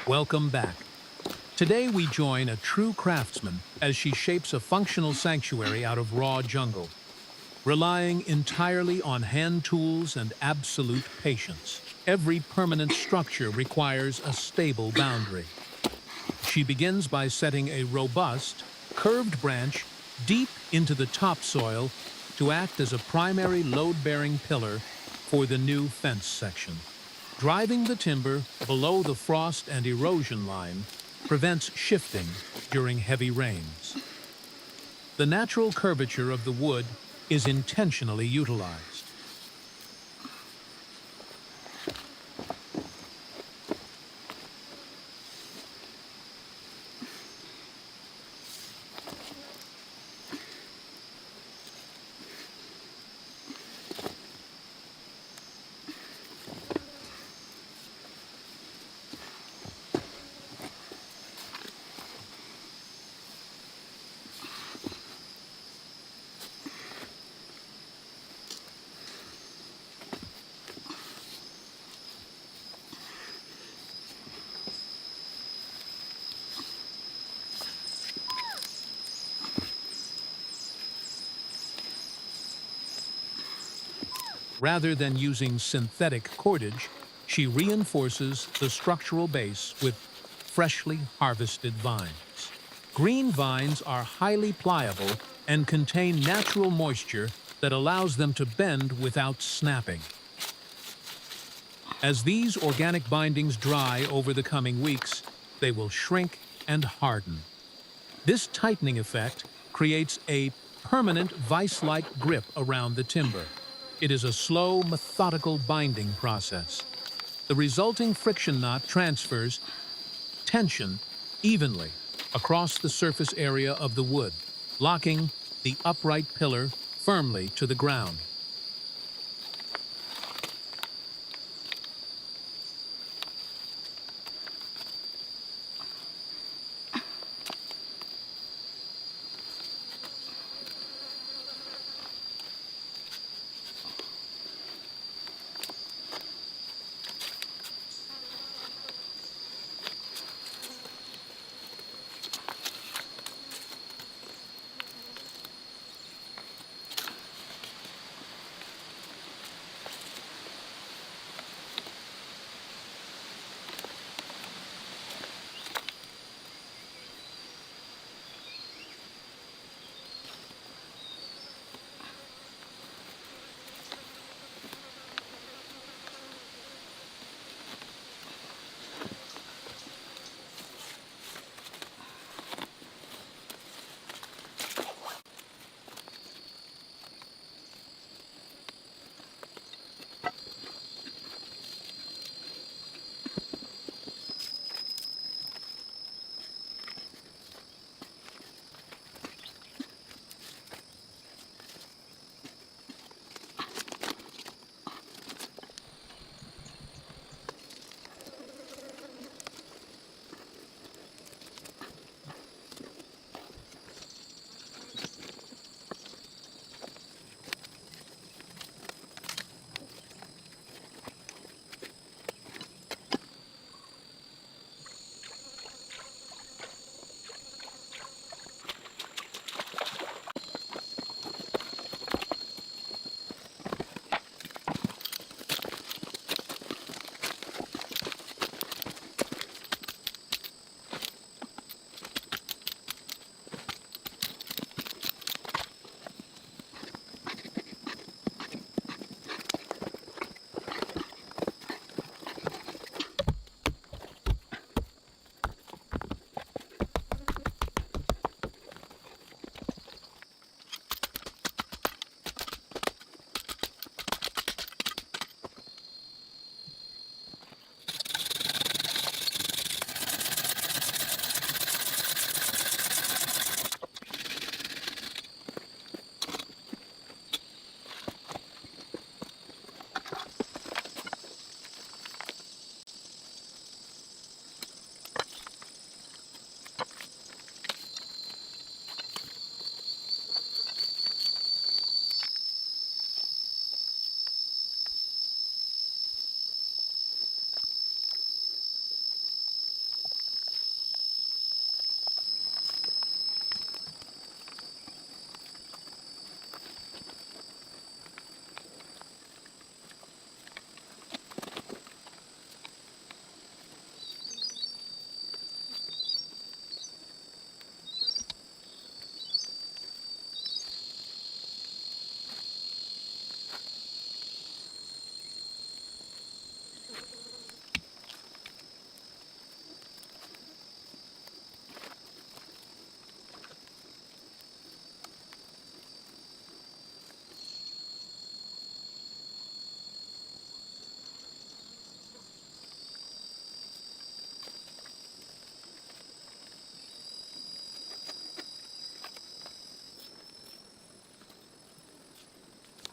Welcome back. Today we join a true craftsman as she shapes a functional sanctuary out of raw jungle, relying entirely on hand tools and absolute patience. Every permanent structure requires a stable boundary. She begins by setting a robust, curved branch deep into the topsoil to act as a primary load-bearing pillar for the new fence section. Driving the timber below the frost and erosion line prevents shifting during heavy rains. The natural curvature of the wood is intentionally utilized. Rather than using synthetic cordage, she reinforces the structural base with freshly harvested vines. Green vines are highly pliable and contain natural moisture that allows them to bend without snapping. As these organic bindings dry over the coming weeks, they will shrink and harden. This tightening effect creates a permanent vice-like grip around the timber. It is a slow, methodical binding process. The resulting friction knot transfers tension evenly across the surface area of the wood, locking the upright pillar firmly to the ground.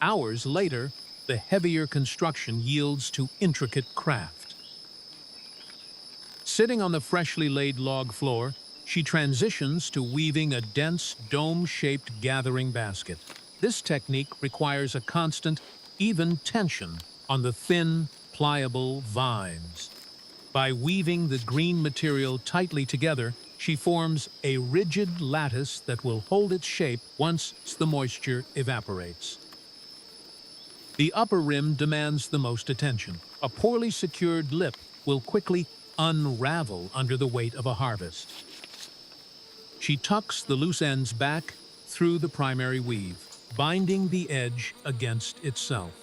Hours later, the heavier construction yields to intricate craft. Sitting on the freshly laid log floor, she transitions to weaving a dense, dome-shaped gathering basket. This technique requires a constant, even tension on the thin, pliable vines. By weaving the green material tightly together, she forms a rigid lattice that will hold its shape once the moisture evaporates. The upper rim demands the most attention. A poorly secured lip will quickly unravel under the weight of a harvest. She tucks the loose ends back through the primary weave, binding the edge against itself.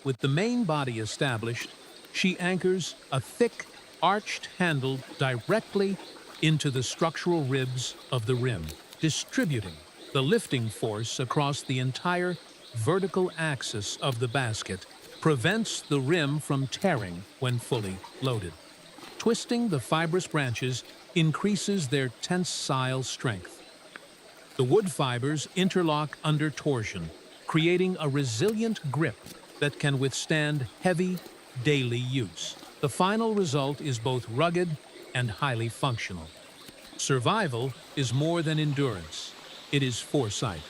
With the main body established, she anchors a thick, arched handle directly into the structural ribs of the rim, distributing the lifting force across the entire vertical axis of the basket, prevents the rim from tearing when fully loaded. Twisting the fibrous branches increases their tensile strength. The wood fibers interlock under torsion, creating a resilient grip that can withstand heavy, daily use. The final result is both rugged and highly functional. Survival is more than endurance. It is foresight.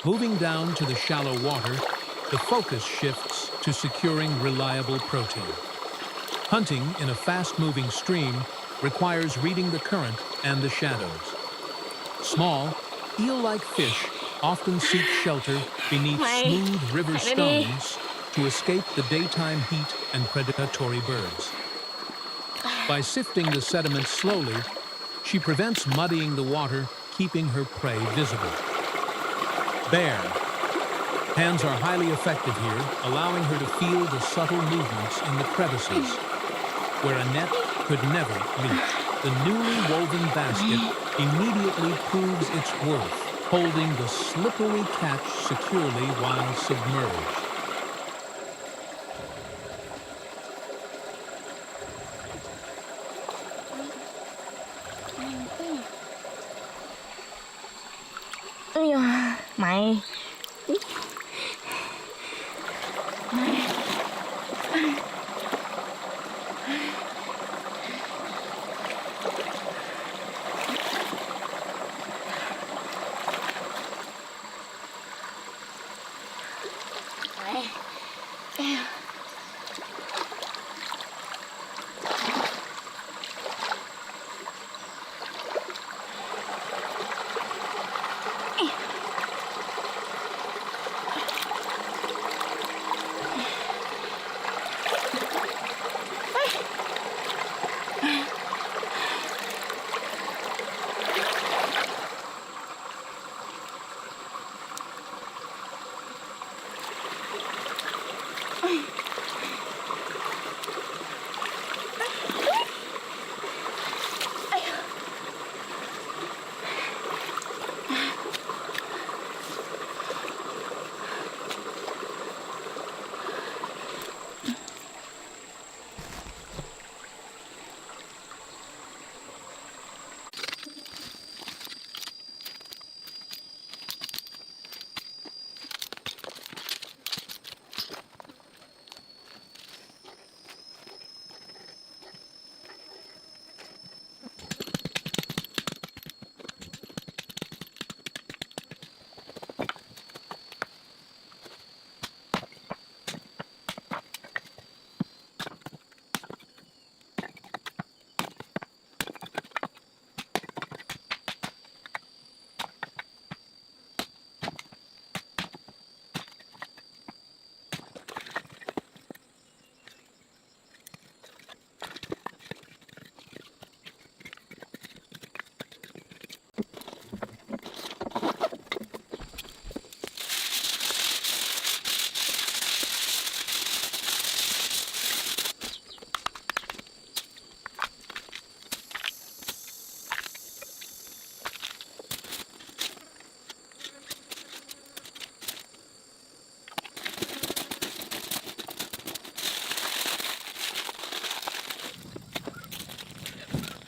Moving down to the shallow water, the focus shifts to securing reliable protein. Hunting in a fast-moving stream requires reading the current and the shadows. Small, eel-like fish often seek shelter beneath smooth river stones to escape the daytime heat and predatory birds. By sifting the sediment slowly, she prevents muddying the water, keeping her prey visible. Bare. Hands are highly effective here, allowing her to feel the subtle movements in the crevices, where a net could never reach. The newly woven basket immediately proves its worth, holding the slippery catch securely while submerged. Mày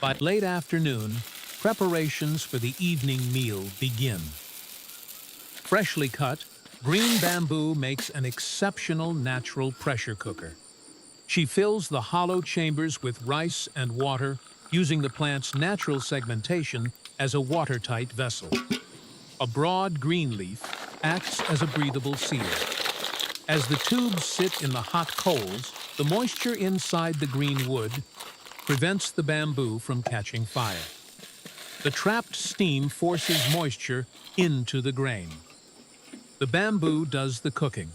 By late afternoon, preparations for the evening meal begin. Freshly cut, green bamboo makes an exceptional natural pressure cooker. She fills the hollow chambers with rice and water, using the plant's natural segmentation as a watertight vessel. A broad green leaf acts as a breathable seal. As the tubes sit in the hot coals, the moisture inside the green wood prevents the bamboo from catching fire. The trapped steam forces moisture into the grain. The bamboo does the cooking.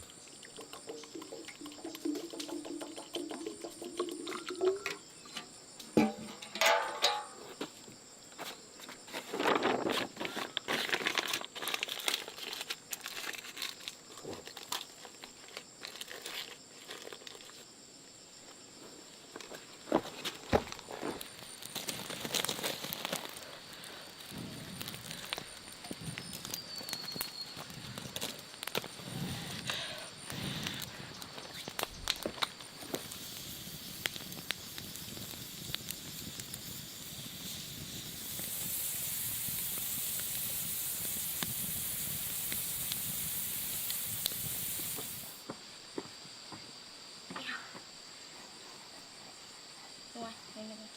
Rồi, đây là rồi.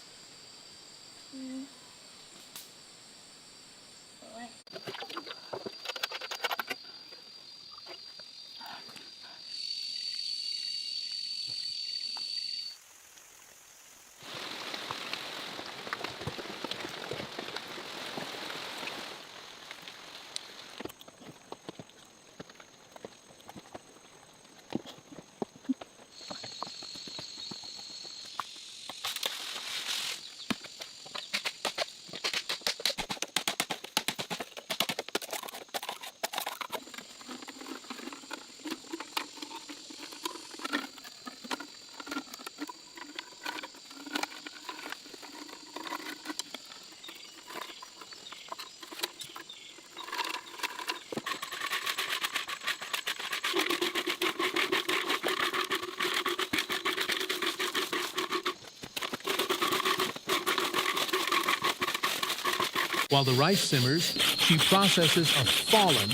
While the rice simmers, she processes a fallen,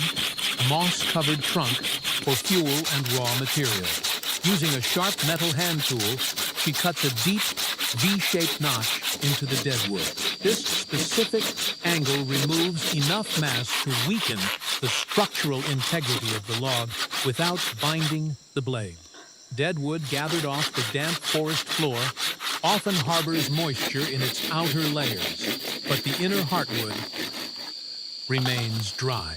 moss-covered trunk for fuel and raw materials. Using a sharp metal hand tool, she cuts a deep, V-shaped notch into the dead wood. This specific angle removes enough mass to weaken the structural integrity of the log without binding the blade. Dead wood gathered off the damp forest floor often harbors moisture in its outer layers, but the inner heartwood remains dry.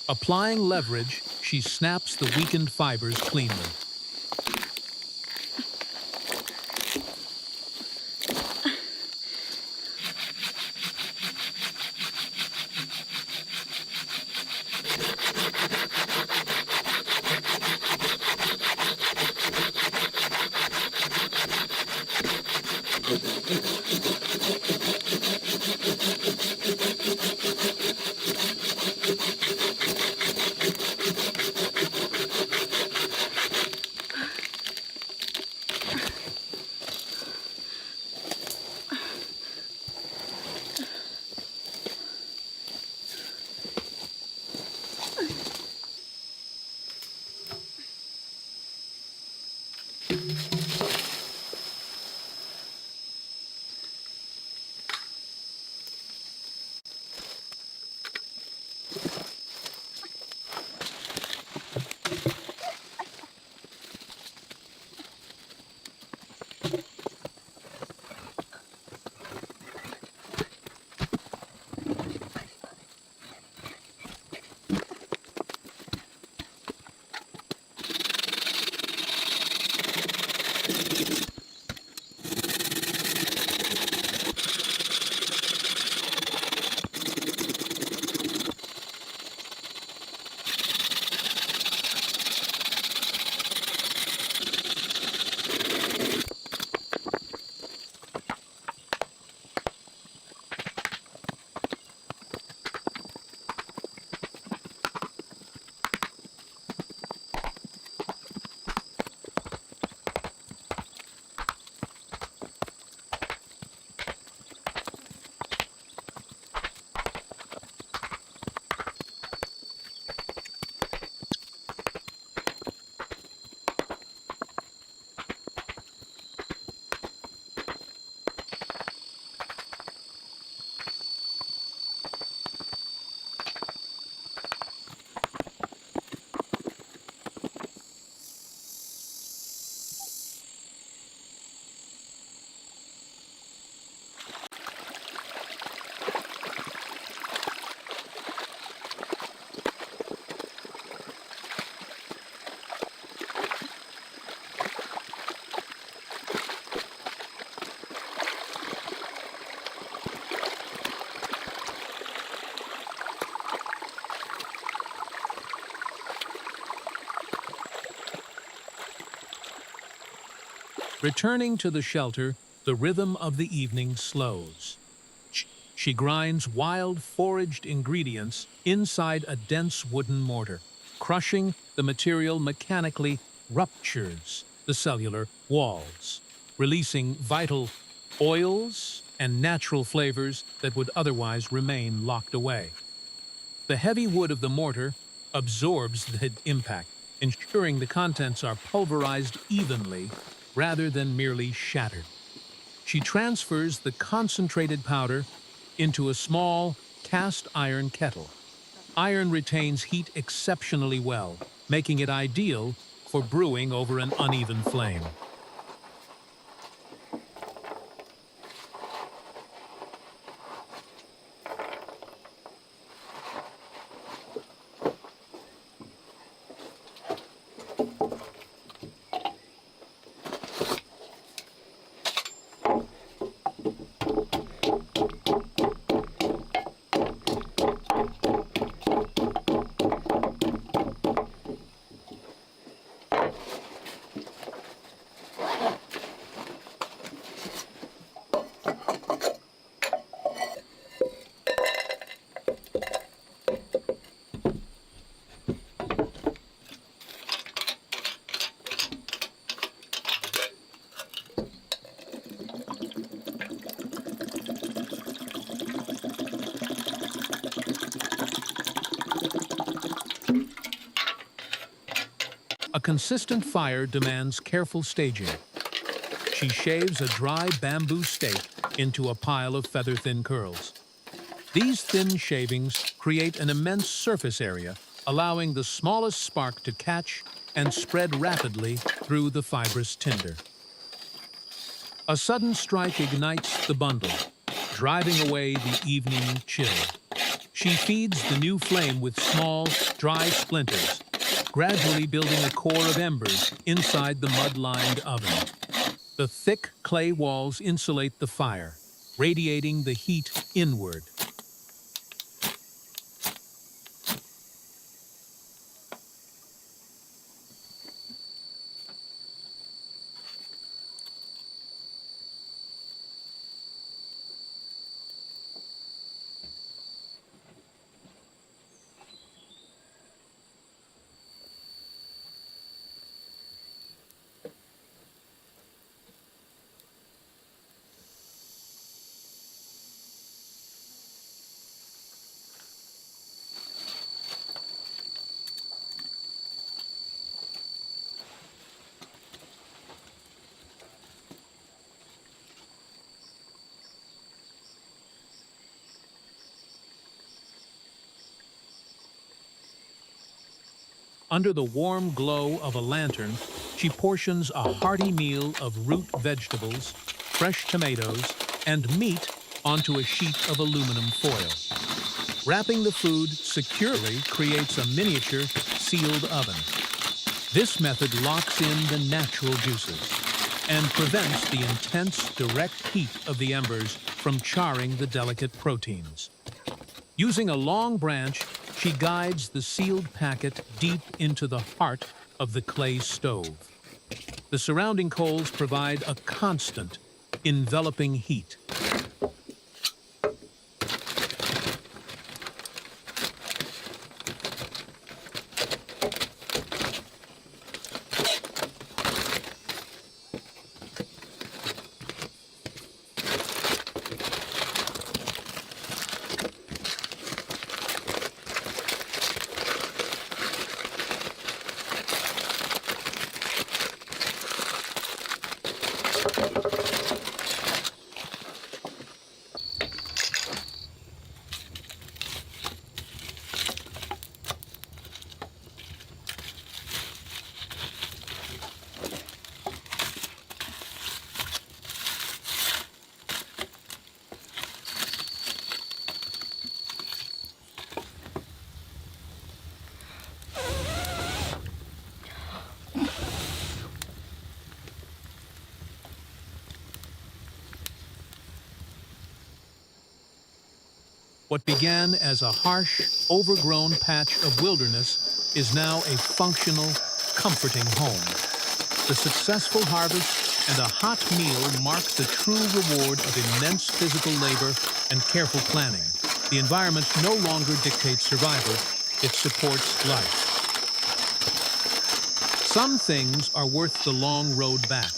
Applying leverage, she snaps the weakened fibers cleanly. Returning to the shelter, the rhythm of the evening slows. She grinds wild foraged ingredients inside a dense wooden mortar. Crushing the material mechanically ruptures the cellular walls, releasing vital oils and natural flavors that would otherwise remain locked away. The heavy wood of the mortar absorbs the impact, ensuring the contents are pulverized evenly rather than merely shattered. She transfers the concentrated powder into a small cast iron kettle. Iron retains heat exceptionally well, making it ideal for brewing over an uneven flame. A consistent fire demands careful staging. She shaves a dry bamboo stake into a pile of feather-thin curls. These thin shavings create an immense surface area, allowing the smallest spark to catch and spread rapidly through the fibrous tinder. A sudden strike ignites the bundle, driving away the evening chill. She feeds the new flame with small, dry splinters, gradually building a core of embers inside the mud-lined oven. The thick clay walls insulate the fire, radiating the heat inward. Under the warm glow of a lantern, she portions a hearty meal of root vegetables, fresh tomatoes, and meat onto a sheet of aluminum foil. Wrapping the food securely creates a miniature sealed oven. This method locks in the natural juices and prevents the intense, direct heat of the embers from charring the delicate proteins. Using a long branch, she guides the sealed packet deep into the heart of the clay stove. The surrounding coals provide a constant, enveloping heat. What began as a harsh, overgrown patch of wilderness is now a functional, comforting home. The successful harvest and a hot meal mark the true reward of immense physical labor and careful planning. The environment no longer dictates survival, it supports life. Some things are worth the long road back.